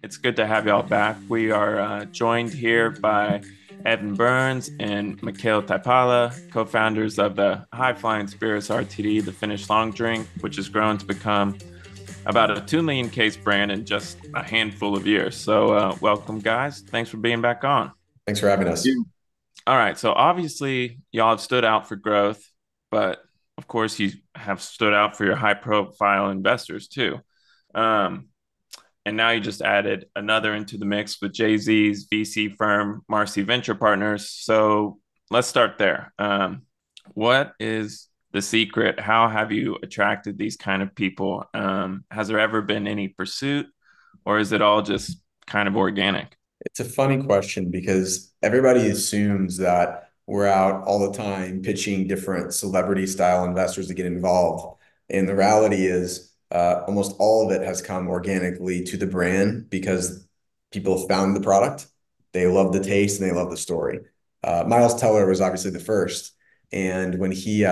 It's good to have y'all back. We are joined here by Evan Burns and Mikhail Taipala, co-founders of the High Flying Spirits RTD, the Finnish long drink, which has grown to become about a 2 million case brand in just a handful of years. So welcome, guys. Thanks for being back on. Thanks for having us. You. All right. So obviously, y'all have stood out for growth, but of course, you have stood out for your high-profile investors too. Um, and now you just added another into the mix with Jay-Z's VC firm, Marcy Venture Partners. So let's start there. What is the secret? How have you attracted these kind of people? Has there ever been any pursuit, or is it all just kind of organic? It's a funny question because everybody assumes that we're out all the time pitching different celebrity style investors to get involved. And the reality is, almost all of it has come organically to the brand because people found the product, they love the taste, and they love the story. Miles Teller was obviously the first, and when he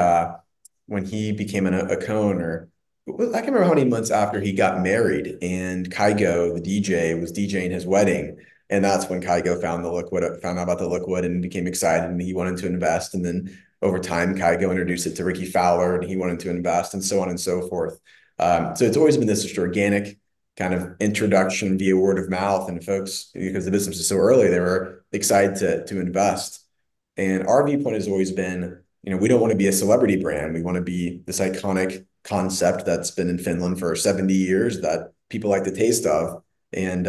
became a co-owner, I can remember how many months after he got married, and Kygo, the DJ, was DJing his wedding. And that's when Kygo found out about the liquid and became excited and he wanted to invest. And then over time, Kygo introduced it to Ricky Fowler and he wanted to invest and so on and so forth. So it's always been this just organic kind of introduction via word of mouth. And folks, because the business is so early, they were excited to invest. And our viewpoint has always been, we don't want to be a celebrity brand. We want to be this iconic concept that's been in Finland for 70 years that people like the taste of. And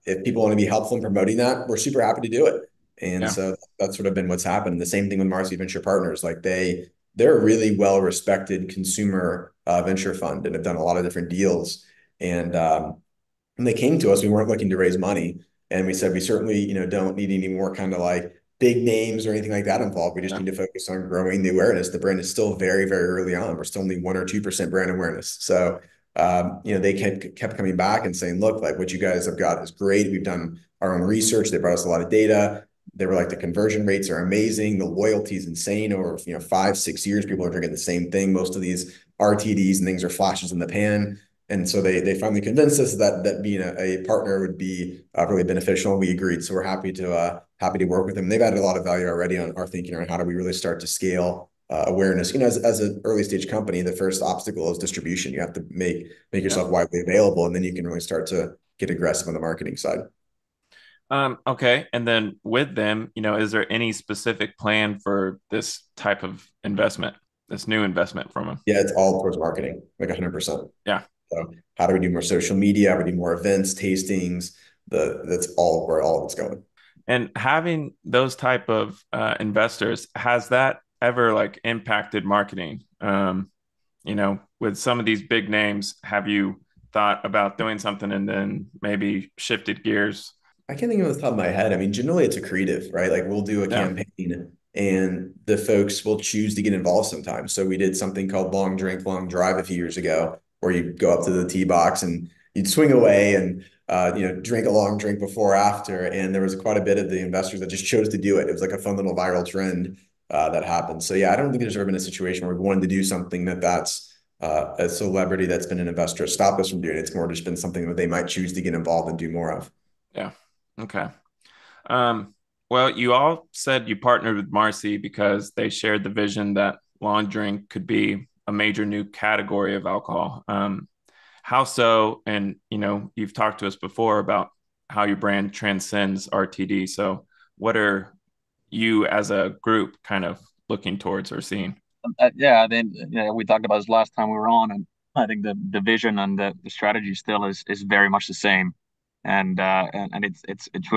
if people want to be helpful in promoting that, we're super happy to do it. And Yeah. so that's sort of been what's happened. The same thing with Marcy Venture Partners. Like they're a really well-respected consumer venture fund and have done a lot of different deals. And when they came to us, we weren't looking to raise money. And we said, we certainly, don't need any more kind of like big names or anything like that involved. We just Yeah. need to focus on growing the awareness. The brand is still very, very early on. We're still only 1 or 2% brand awareness. So they kept coming back and saying, look, like what you guys have got is great. We've done our own research. They brought us a lot of data. They were like, the conversion rates are amazing. The loyalty is insane. Over 5, 6 years, people are drinking the same thing. Most of these RTDs and things are flashes in the pan. And so they finally convinced us that being a partner would be really beneficial. And we agreed. So we're happy to work with them. They've added a lot of value already on our thinking around how do we really start to scale awareness. As an early stage company, the first obstacle is distribution. You have to make Yeah. yourself widely available, and then you can really start to get aggressive on the marketing side. Okay. And then with them, is there any specific plan for this type of investment, this new investment from them? Yeah, it's all towards marketing, like 100%. Yeah. So how do we do more social media? How do we do more events, tastings? That's all where all of it's going. And having those type of investors, has that ever like impacted marketing? With some of these big names, have you thought about doing something and then maybe shifted gears? I can't think of it off the top of my head. I mean, generally it's accretive, right? Like we'll do a Yeah. campaign and the folks will choose to get involved sometimes. So we did something called Long Drink, Long Drive a few years ago, where you go up to the tee box and you'd swing away and drink a long drink before or after. And there was quite a bit of the investors that just chose to do it. It was like a fun little viral trend that happened. So yeah, I don't think there's ever been a situation where we wanted to do something that's a celebrity that's been an investor stop us from doing it. It's more just been something that they might choose to get involved and do more of. Yeah. Okay. Um, well, you all said you partnered with Marcy because they shared the vision that long drink could be a major new category of alcohol. How so? And you've talked to us before about how your brand transcends RTD. So, what are you as a group kind of looking towards or seeing? Yeah, then we talked about this last time we were on, and I think the vision and the strategy still is very much the same, and it's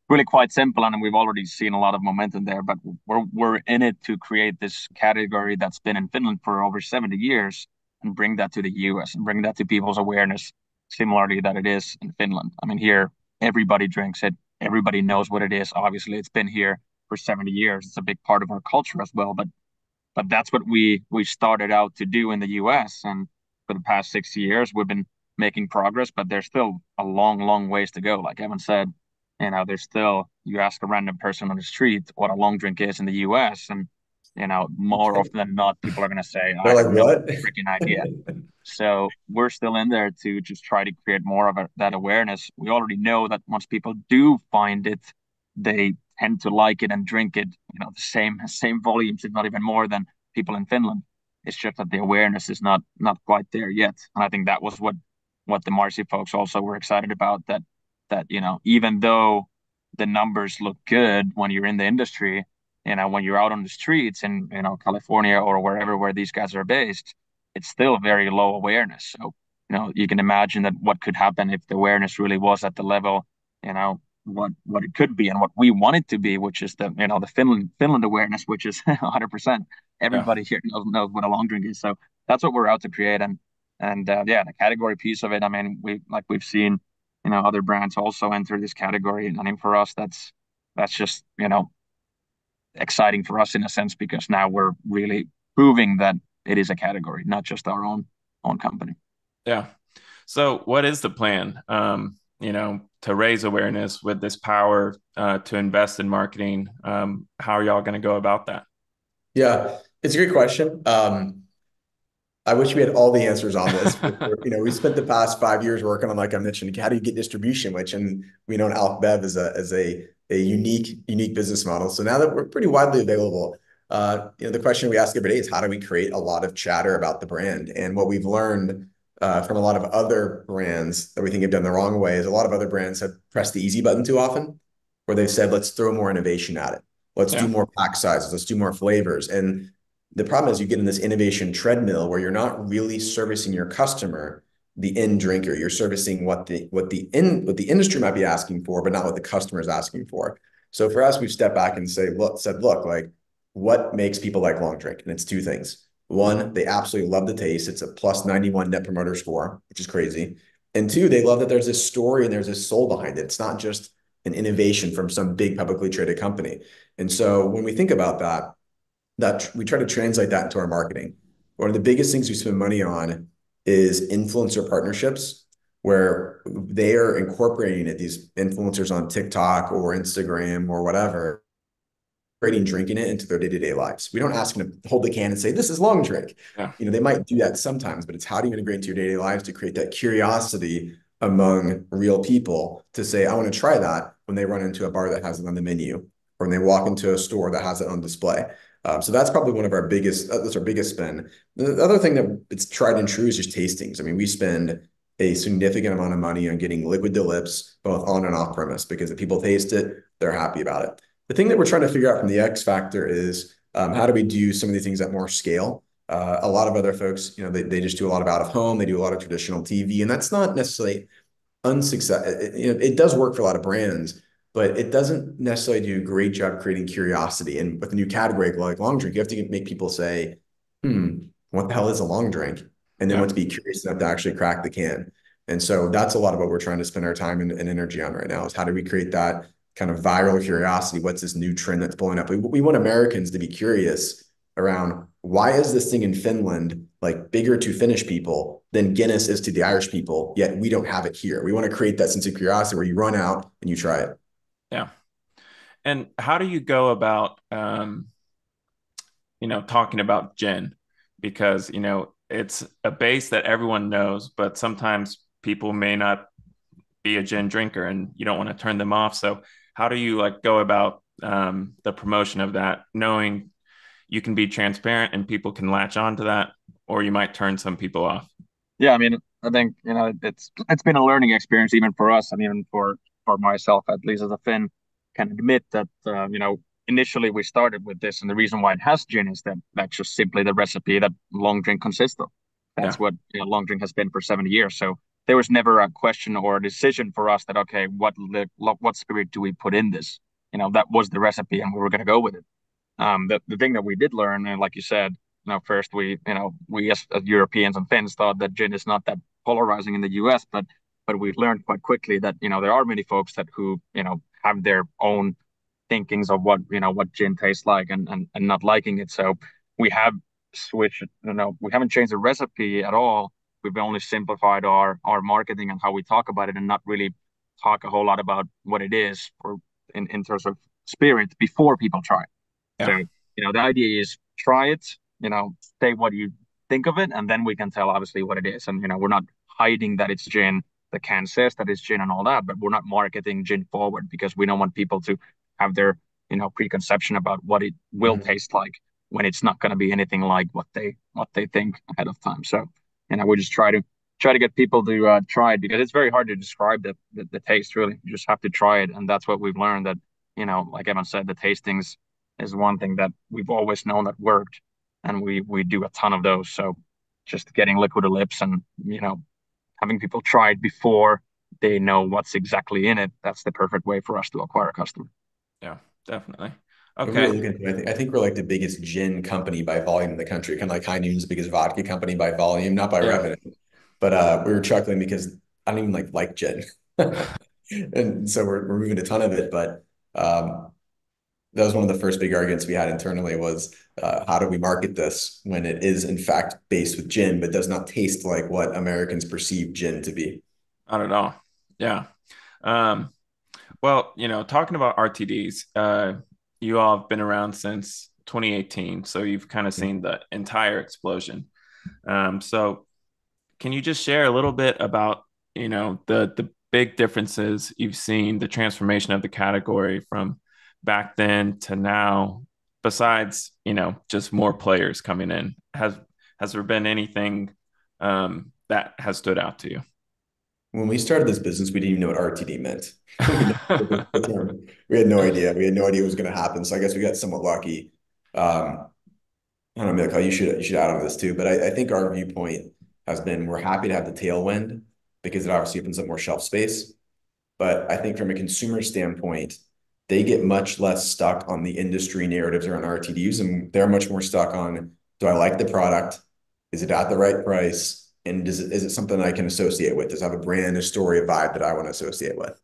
really quite simple, and we've already seen a lot of momentum there. But we're in it to create this category that's been in Finland for over 70 years, and bring that to the U.S. and bring that to people's awareness, similarly that it is in Finland. I mean, here everybody drinks it, everybody knows what it is. Obviously, it's been here for 70 years. It's a big part of our culture as well, but that's what we started out to do in the US. And for the past 6 years, we've been making progress, but there's still a long ways to go. Like Evan said, there's still, you ask a random person on the street what a long drink is in the US, and more often than not, people are going to say, I They're have like, no what? freaking idea. So we're still in there to just try to create more of that awareness. We already know that once people do find it, they tend to like it and drink it, the same volumes, if not even more than people in Finland. It's just that the awareness is not quite there yet. And I think that was what the Marcy folks also were excited about, that even though the numbers look good when you're in the industry, when you're out on the streets in California or wherever where these guys are based, it's still very low awareness. So you can imagine that what could happen if the awareness really was at the level, what it could be and what we want it to be, which is the Finland awareness, which is 100%. Yeah. Everybody here knows what a long drink is. So that's what we're out to create. And yeah, the category piece of it. I mean, we've seen other brands also enter this category. And I mean, for us, that's just exciting for us in a sense, because now we're really proving that it is a category, not just our own company. Yeah. So what is the plan, to raise awareness with this power, to invest in marketing? How are y'all going to go about that? Yeah, it's a great question. I wish we had all the answers on this. We spent the past 5 years working on, like I mentioned, how do you get distribution, and we know Alc Bev is a unique business model. So now that we're pretty widely available, the question we ask every day is, how do we create a lot of chatter about the brand? And what we've learned from a lot of other brands that we think have done the wrong way is a lot of other brands have pressed the easy button too often, where they've said, let's throw more innovation at it. Let's do more pack sizes. Let's do more flavors. And the problem is you get in this innovation treadmill where you're not really servicing your customer, the end drinker. You're servicing what the industry might be asking for, but not what the customer is asking for. So for us, we've stepped back and look, like, what makes people like long drink? And it's two things. One, they absolutely love the taste. It's a plus 91 net promoter score, which is crazy. And two, they love that there's this story and there's this soul behind it. It's not just an innovation from some big publicly traded company. And so when we think about that we try to translate that into our marketing. One of the biggest things we spend money on is influencer partnerships, where they are incorporating these influencers on TikTok or Instagram or whatever, drinking it into their day-to-day lives. We don't ask them to hold the can and say, this is long drink. Yeah. They might do that sometimes, but it's how do you integrate into your day-to-day lives to create that curiosity among real people to say, I want to try that when they run into a bar that has it on the menu, or when they walk into a store that has it on display. So that's probably one of our biggest, that's our biggest spend. The other thing that it's tried and true is just tastings. I mean, we spend a significant amount of money on getting liquid to lips, both on and off premise, because if people taste it, they're happy about it. The thing that we're trying to figure out from the X Factor is how do we do some of these things at more scale? A lot of other folks, they just do a lot of out of home, they do a lot of traditional TV, and that's not necessarily unsuccessful. It does work for a lot of brands, but it doesn't necessarily do a great job creating curiosity. And with a new category like long drink, you have to make people say, what the hell is a long drink? And then want to be curious enough to actually crack the can. And so that's a lot of what we're trying to spend our time and energy on right now, is how do we create that kind of viral curiosity? What's this new trend that's blowing up? We want Americans to be curious around, why is this thing in Finland like bigger to Finnish people than Guinness is to the Irish people, yet we don't have it here? We want to create that sense of curiosity where you run out and you try it. Yeah. And how do you go about, talking about gin? Because, it's a base that everyone knows, but sometimes people may not be a gin drinker and you don't want to turn them off. So how do you go about the promotion of that, knowing you can be transparent and people can latch on to that, or you might turn some people off? Yeah, I mean, I think it's been a learning experience even for us, and even for myself, at least as a Finn, can admit that initially we started with this, and the reason why it has gin is that that's just simply the recipe that long drink consists of. That's what long drink has been for 70 years. So there was never a question or a decision for us that, okay, what spirit do we put in this? That was the recipe, and we were going to go with it. The thing that we did learn, and like you said, first we as Europeans and Finns thought that gin is not that polarizing in the US, but we learned quite quickly that there are many folks who have their own thinkings of what gin tastes like, and not liking it. So we have switched. We haven't changed the recipe at all. We've only simplified our marketing and how we talk about it, and not really talk a whole lot about what it is, or in terms of spirit, before people try it. Yeah. So the idea is try it. Say what you think of it, and then we can tell obviously what it is. And we're not hiding that it's gin. The can says that it's gin and all that, but we're not marketing gin forward because we don't want people to have their preconception about what it will Mhm. taste like when it's not going to be anything like what they think ahead of time. So we just try to get people to try it because it's very hard to describe the taste. Really, you just have to try it, and that's what we've learned. That like Evan said, the tastings is one thing that we've always known that worked, and we do a ton of those. So just getting liquid lips and having people try it before they know what's exactly in it. That's the perfect way for us to acquire a customer. Yeah, definitely. If we Okay. look into it, I think we're like the biggest gin company by volume in the country, kind of like High Noon's the biggest vodka company by volume, not by Yeah. revenue. But we were chuckling because I don't even like gin. And so we're moving a ton of it. But that was one of the first big arguments we had internally was how do we market this when it is in fact based with gin, but does not taste like what Americans perceive gin to be. I don't know. Yeah. Um, well, talking about RTDs, you all have been around since 2018, so you've kind of seen the entire explosion. So can you just share a little bit about, the big differences you've seen, the transformation of the category from back then to now, besides, just more players coming in? Has there been anything that has stood out to you? When we started this business, we didn't even know what RTD meant. We had no idea. We had no idea what was going to happen. So I guess we got somewhat lucky. I don't know, Mikhail, you should add on to this too. But I think our viewpoint has been we're happy to have the tailwind because it obviously opens up more shelf space. But I think from a consumer standpoint, they get much less stuck on the industry narratives around RTDs, and they're much more stuck on, do I like the product? Is it at the right price? And is it something I can associate with? Does it have a brand, a story, a vibe that I want to associate with?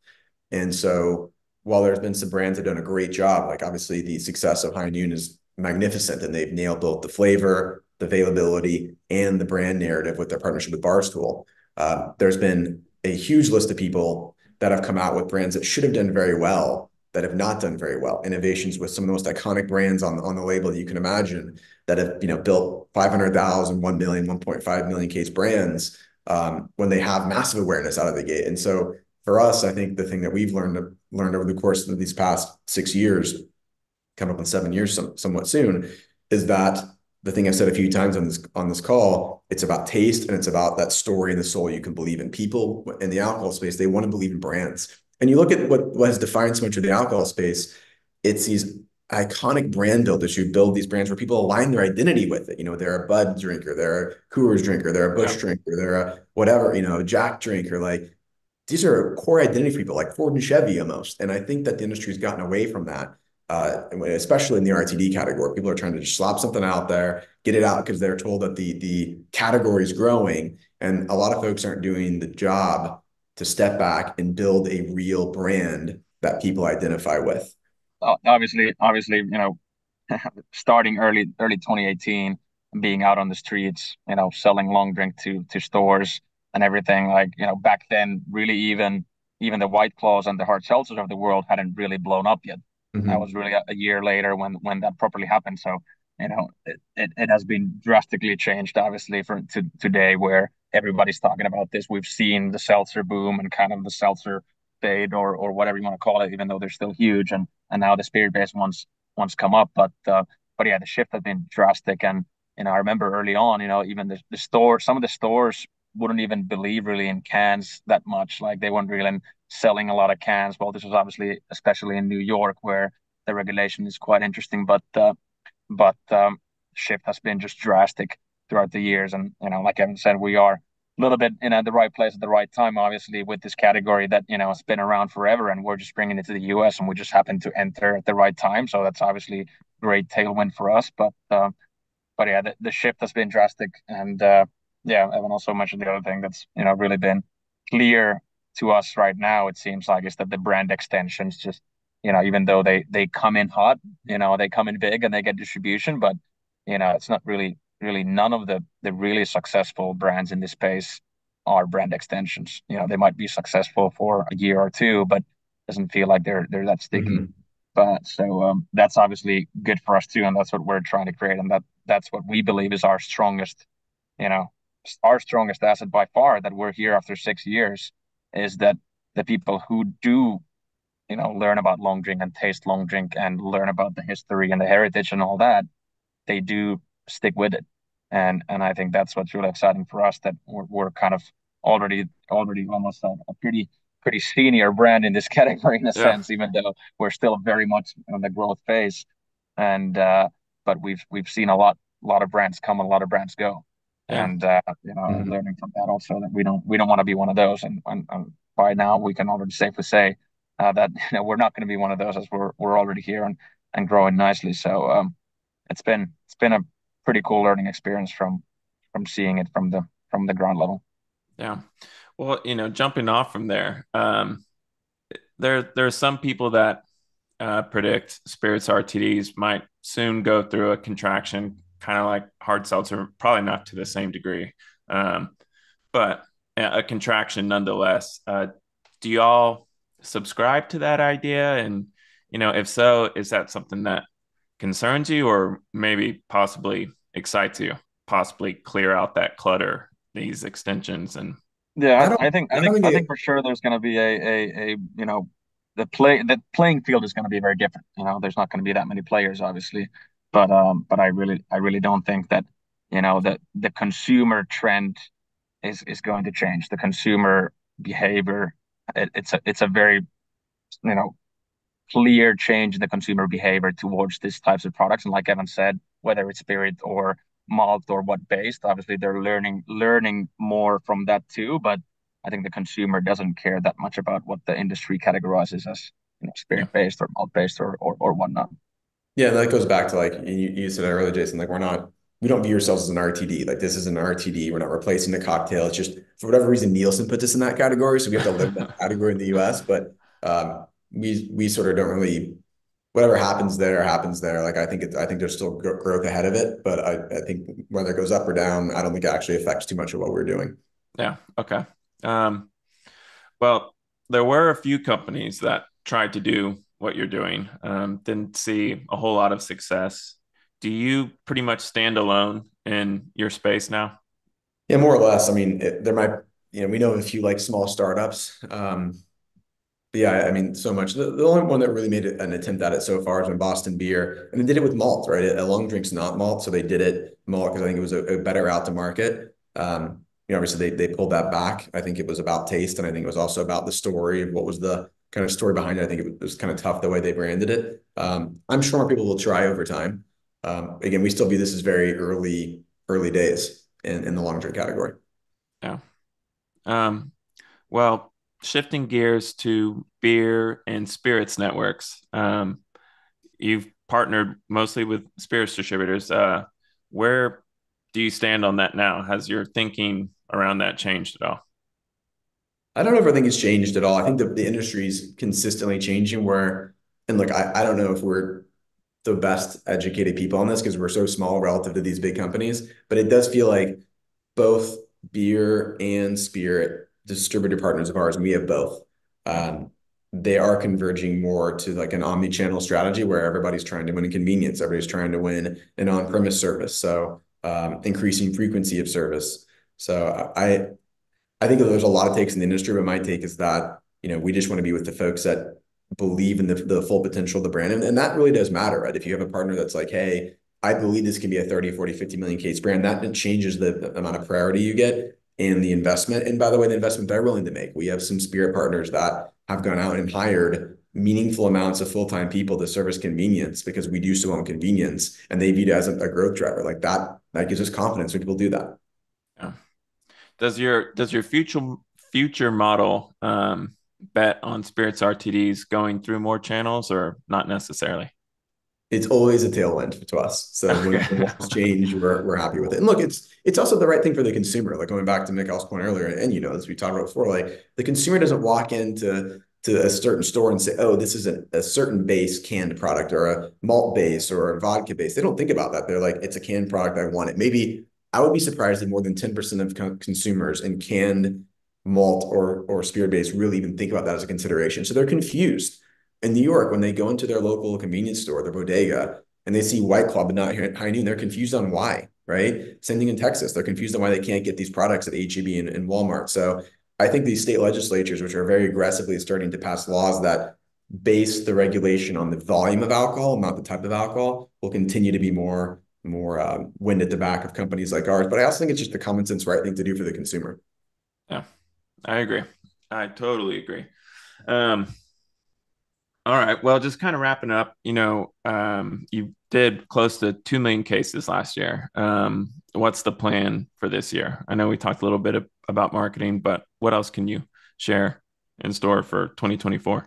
And so while there's been some brands that have done a great job, like obviously the success of High Noon is magnificent and they've nailed both the flavor, the availability, and the brand narrative with their partnership with Barstool. There's been a huge list of people that have come out with brands that should have done very well that have not done very well. Innovations with some of the most iconic brands on the label that you can imagine that have built 500,000, 1 million, 1.5 million case brands when they have massive awareness out of the gate. And so for us, I think the thing that we've learned over the course of these past 6 years, coming up on 7 years somewhat soon, is that the thing I've said a few times on this call, it's about taste and it's about that story and the soul you can believe in. People in the alcohol space, they want to believe in brands. And you look at what has defined so much of the alcohol space, it's these iconic brand builders who build these brands where people align their identity with it. They're a Bud drinker, they're a Coors drinker, they're a Bush Yeah. drinker, they're a whatever, Jack drinker. Like these are core identity for people like Ford and Chevy almost. And I think that the industry has gotten away from that, especially in the RTD category. People are trying to just slap something out there, get it out because they're told that the category is growing. And a lot of folks aren't doing the job to step back and build a real brand that people identify with. Obviously, starting early 2018, being out on the streets, selling long drink to stores and everything. Like back then, really even the White Claws and the hard seltzers of the world hadn't really blown up yet. That Mhm. was really a year later when that properly happened. So it has been drastically changed, obviously, to today where everybody's talking about this. We've seen the seltzer boom and kind of the seltzer fade or whatever you want to call it, even though they're still huge. And now the spirit based ones come up. But yeah, the shift has been drastic. And I remember early on, even the store, some of the stores wouldn't even believe really in cans that much. Like they weren't really selling a lot of cans. Well, this was obviously especially in New York where the regulation is quite interesting. But shift has been just drastic throughout the years. And like Evan said, we are a little bit in the right place at the right time, obviously, with this category that has been around forever, and we're just bringing it to the U.S. and we just happen to enter at the right time. So that's obviously great tailwind for us. But yeah, the shift has been drastic, and yeah, Evan also mentioned the other thing that's really been clear to us right now. It seems like is that the brand extensions just even though they come in hot, they come in big and they get distribution, but it's not really none of the really successful brands in this space are brand extensions. They might be successful for a year or two, but doesn't feel like they're that sticky. Mhm. But so that's obviously good for us too, and that's what we're trying to create, and that's what we believe is our strongest you know, our strongest asset by far that we're here after 6 years is that the people who do, learn about long drink and taste long drink and learn about the history and the heritage and all that, they do stick with it. And I think that's what's really exciting for us, that we're kind of already almost a pretty senior brand in this category in a Yeah. sense, even though we're still very much on the growth phase. And but we've seen a lot of brands come, a lot of brands go, Yeah. and and Mhm. learning from that also, that we don't want to be one of those. And by now we can already safely say that we're not going to be one of those, as we're already here and growing nicely. So it's been a pretty cool learning experience from seeing it from the ground level. Yeah. Well, jumping off from there, there are some people that predict spirits RTDs might soon go through a contraction, kind of like hard seltzer, probably not to the same degree, um, but a contraction nonetheless. Do y'all subscribe to that idea? And if so, is that something that concerns you, or maybe possibly excites you? Possibly clear out that clutter, these extensions, and Yeah, I don't, I think I I don't think think I think it, for sure there's going to be the playing field is going to be very different. There's not going to be that many players, obviously, but I really don't think that that the consumer trend is going to change. The consumer behavior, it's a very you know clear change in the consumer behavior towards these types of products. And like Evan said, whether it's spirit or malt or what based, obviously they're learning more from that too. But I think the consumer doesn't care that much about what the industry categorizes as yeah, spirit based or malt based or whatnot. yeah, that goes back to like you said earlier, Jason, like we don't view ourselves as an RTD. Like this is an RTD. We're not replacing the cocktail. It's just for whatever reason, Nielsen put us in that category. So we have to live in that category in the US. But we sort of don't really, whatever happens there. Like I think there's still growth ahead of it. But I think whether it goes up or down, I don't think it actually affects too much of what we're doing. yeah, okay. Um, well, there were a few companies that tried to do what you're doing, didn't see a whole lot of success. Do you pretty much stand alone in your space now? Yeah, more or less. I mean, there might, we know of a few like small startups. But yeah, I mean, so much. The only one that really made an attempt at it so far has been Boston Beer, and they did it with malt, right? A long drink's not malt, so they did it malt because I think it was a better route to market. Obviously they pulled that back. I think it was about taste, and I think it was also about the story of what was the kind of story behind it. I think it was kind of tough the way they branded it. I'm sure more people will try over time. Again, we still view this as very early days in the long drink category. Yeah. Um, well, shifting gears to beer and spirits networks. You've partnered mostly with spirits distributors. Where do you stand on that now? Has your thinking around that changed at all? I don't ever think it's changed at all. I think the industry is consistently changing and look, I don't know if we're the best educated people on this because we're so small relative to these big companies, but it does feel like both beer and spirit distributor partners of ours, and we have both. Yeah. Um, they are converging more to like an omni-channel strategy where everybody's trying to win in convenience. Everybody's trying to win an on-premise service. So increasing frequency of service. So I think there's a lot of takes in the industry, but my take is that, we just want to be with the folks that believe in the full potential of the brand. And that really does matter, right? If you have a partner that's like, hey, I believe this can be a 30, 40, 50 million case brand, that changes the amount of priority you get and the investment. And by the way, the investment they're willing to make. We have some spirit partners that have gone out and hired meaningful amounts of full-time people to service convenience because we do so on convenience and they view it as a growth driver. Like that gives us confidence when people do that. Yeah. Does your future model bet on spirits RTDs going through more channels, or not necessarily? It's always a tailwind to us. So when Okay. the laws change, we're happy with it. And look, it's also the right thing for the consumer. Like going back to Mikhail's point earlier, and as we talked about before, like the consumer doesn't walk into a certain store and say, oh, this is a certain base canned product or a malt base or a vodka base. They don't think about that. They're like, it's a canned product. I want it. Maybe I would be surprised if more than 10% of consumers in canned malt or spirit base really even think about that as a consideration. So they're confused in New York, when they go into their local convenience store, their bodega, and they see White Claw but not High Noon, they're confused on why. right? Same thing in Texas. They're confused on why they can't get these products at H-E-B and Walmart. So I think these state legislatures, which are very aggressively starting to pass laws that base the regulation on the volume of alcohol, not the type of alcohol, will continue to be more wind at the back of companies like ours. But I also think it's just the common sense right thing to do for the consumer. Yeah, I agree. I totally agree. Um, all right. Well, just kind of wrapping up, you did close to 2 million cases last year. What's the plan for this year? I know we talked a little bit about marketing, but what else can you share in store for 2024?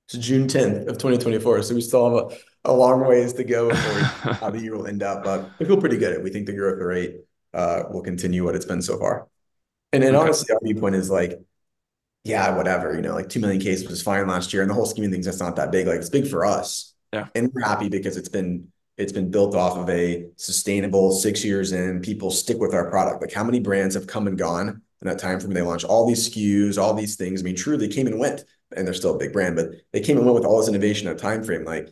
It's June 10th of 2024, so we still have a long ways to go before how the year will end up, but we feel pretty good. We think the growth rate will continue what it's been so far. And then Okay. honestly, our viewpoint is like, yeah, whatever, like 2 million cases was fine last year. And the whole scheme of things, that's not that big. Like it's big for us. Yeah. And we're happy because it's been built off of a sustainable 6 years in. People stick with our product. Like how many brands have come and gone in that time from when they launched all these SKUs, all these things. I mean, true, they came and went, and they're still a big brand, but they came and went with all this innovation in a time frame. Like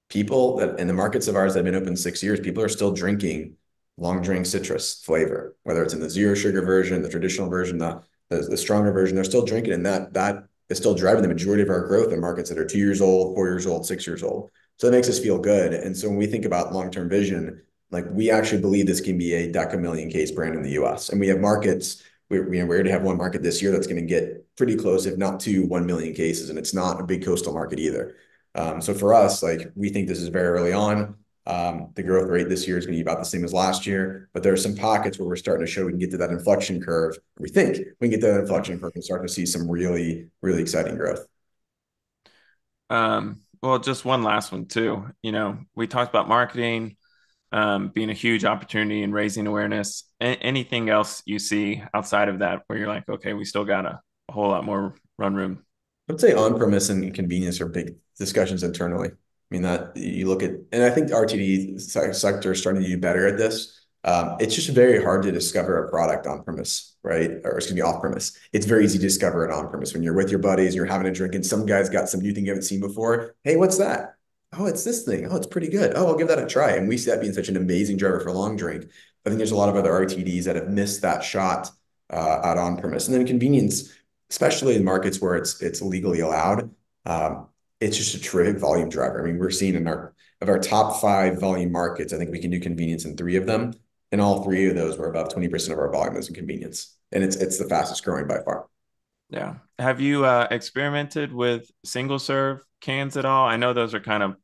people that in the markets of ours that have been open 6 years, people are still drinking long drink citrus flavor, whether it's in the zero sugar version, the traditional version, the stronger version, they're still drinking, and that is still driving the majority of our growth in markets that are 2 years old, 4 years old, 6 years old. So it makes us feel good. And so when we think about long-term vision, like we actually believe this can be a decamillion case brand in the US. And we have markets, we already have one market this year that's going to get pretty close, if not to 1 million cases. And it's not a big coastal market either. So for us, like we think this is very early on. The growth rate this year is going to be about the same as last year, but there are some pockets where we're starting to show we can get to that inflection curve. We think we can get to that inflection curve and start to see some really, really exciting growth. Well, just one last one too. We talked about marketing, being a huge opportunity and raising awareness. Anything else you see outside of that where you're like, okay, we still got a whole lot more run room? I'd say on-premise and convenience are big discussions internally. I mean, that you look at, and I think the RTD sector is starting to do better at this. It's just very hard to discover a product on premise, right? Or excuse me, off premise. It's very easy to discover it on premise when you're with your buddies, you're having a drink, and some guy's got some new thing you haven't seen before. Hey, what's that? Oh, it's this thing. Oh, it's pretty good. Oh, I'll give that a try. And we see that being such an amazing driver for a long drink. I think there's a lot of other RTDs that have missed that shot out on premise. And then convenience, especially in markets where it's legally allowed. It's just a terrific volume driver. I mean, we're seeing in our top 5 volume markets, I think we can do convenience in 3 of them. And all 3 of those were above 20% of our volume is in convenience. And it's the fastest growing by far. Yeah. Have you experimented with single serve cans at all? I know those are kind of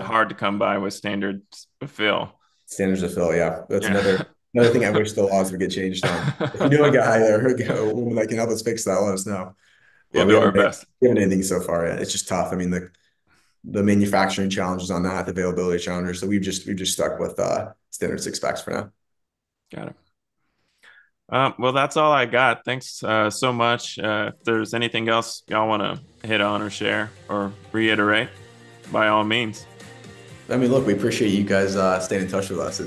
hard to come by with standards of fill. Standards of fill, yeah. That's Yeah. another thing I wish the laws would get changed on. If you know a guy or a woman that can help us fix that, let us know. Yeah, We'll do our best. we haven't anything so far yet. It's just tough. I mean, the manufacturing challenges on that, the availability challenges. So we've just stuck with standard 6 packs for now. Got it. Well, that's all I got. Thanks so much. If there's anything else y'all want to hit on or share or reiterate, by all means. I mean, look, we appreciate you guys staying in touch with us.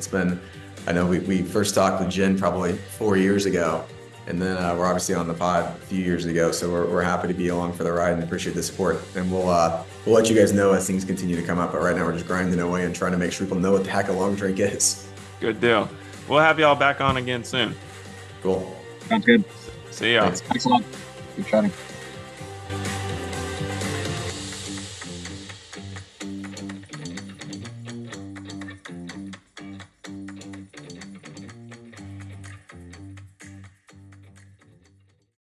I know we first talked with Jen probably 4 years ago, and then we're obviously on the pod a few years ago. So we're happy to be along for the ride and appreciate the support. And we'll let you guys know as things continue to come up. But right now we're just grinding away and trying to make sure people know what the heck a long drink is. Good deal. We'll have y'all back on again soon. Cool. Sounds good. See y'all. Thanks a lot. Good chatting.